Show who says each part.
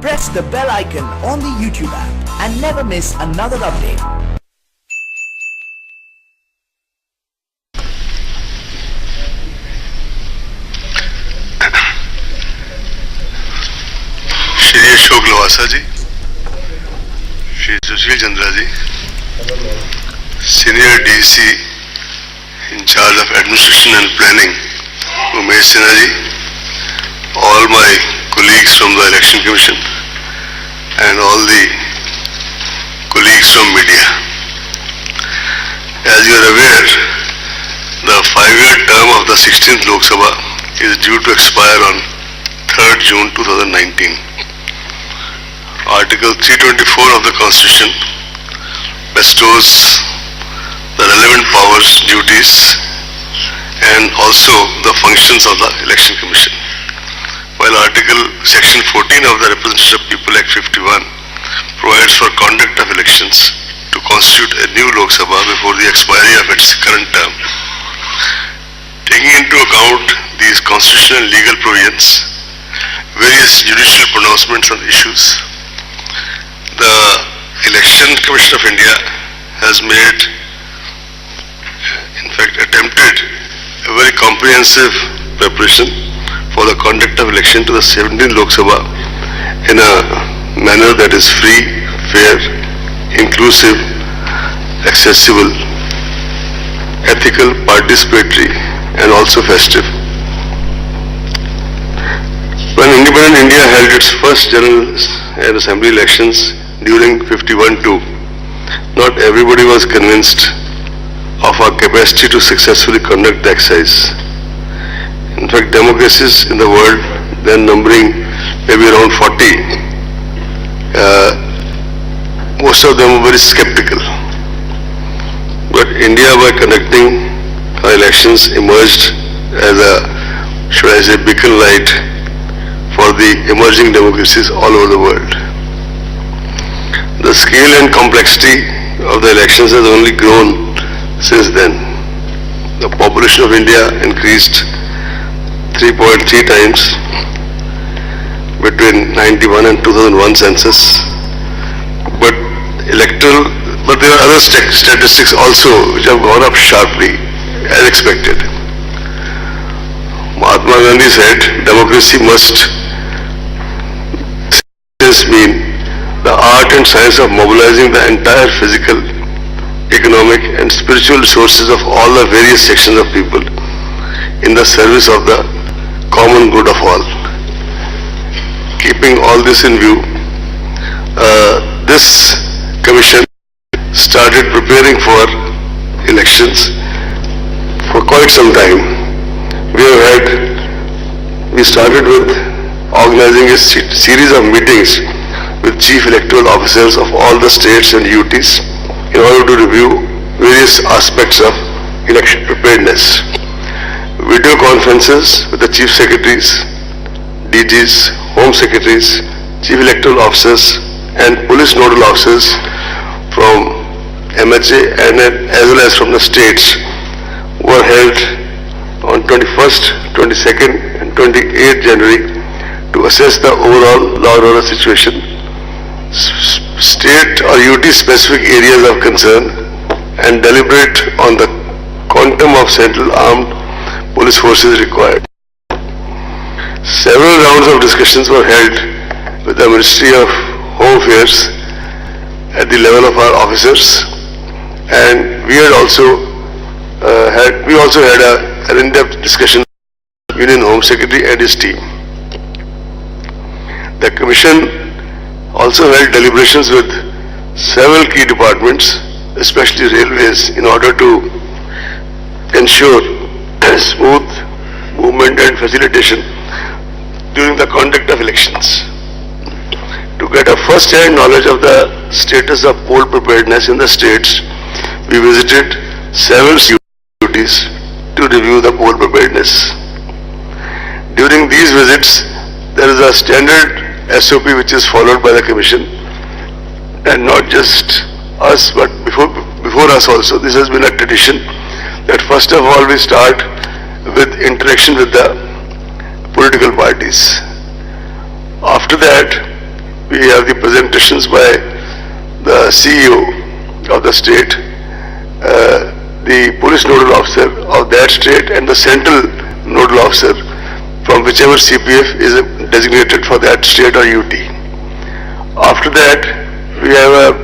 Speaker 1: press the bell icon on the YouTube app and never miss another update.
Speaker 2: Shri Ashok Lavasa ji, Shri Sushil Chandra ji, senior DC in charge of administration and planning, Umesh Sinha ji, all my colleagues from the Election Commission and all the colleagues from media. As you are aware, the 5-year term of the 16th Lok Sabha is due to expire on 3rd June 2019. Article 324 of the Constitution bestows the relevant powers, duties and also the functions of the Election Commission. While Section 14 of the Representation of People Act 51 provides for conduct of elections to constitute a new Lok Sabha before the expiry of its current term. Taking into account these constitutional and legal provisions, various judicial pronouncements on issues, the Election Commission of India has attempted a very comprehensive preparation for the conduct of election to the 17th Lok Sabha in a manner that is free, fair, inclusive, accessible, ethical, participatory and also festive. When independent India held its first general and assembly elections during 51-2, not everybody was convinced of our capacity to successfully conduct the exercise. In fact, democracies in the world, then numbering maybe around 40, most of them were very skeptical. But India, by conducting our elections, emerged as a, should I say, beacon light for the emerging democracies all over the world. The scale and complexity of the elections has only grown since then. The population of India increased 3.3 times between 91 and 2001 census. But there are other statistics also which have gone up sharply, as expected. Mahatma Gandhi said, democracy must mean the art and science of mobilizing the entire physical, economic and spiritual resources of all the various sections of people in the service of the common good of all. Keeping all this in view, this commission started preparing for elections for quite some time. We started with organizing a series of meetings with chief electoral officers of all the states and UTs in order to review various aspects of election preparedness. Video conferences with the chief secretaries, DGs, home secretaries, chief electoral officers and police nodal officers from MHA and as well as from the states were held on 21st, 22nd and 28th January to assess the overall law and order situation, state or UT specific areas of concern and deliberate on the quantum of central armed police forces required. Several rounds of discussions were held with the Ministry of Home Affairs at the level of our officers, and we also had an in-depth discussion with the Union Home Secretary and his team. The Commission also held deliberations with several key departments, especially railways, in order to ensure smooth movement and facilitation during the conduct of elections. To get a first-hand knowledge of the status of poll preparedness in the states, we visited several duties to review the poll preparedness. During these visits, there is a standard SOP which is followed by the Commission, and not just us but before us also. This has been a tradition that first of all we start with interaction with the political parties. After that, we have the presentations by the CEO of the state, the police nodal officer of that state, and the central nodal officer from whichever CPF is designated for that state or UT. After that, we have a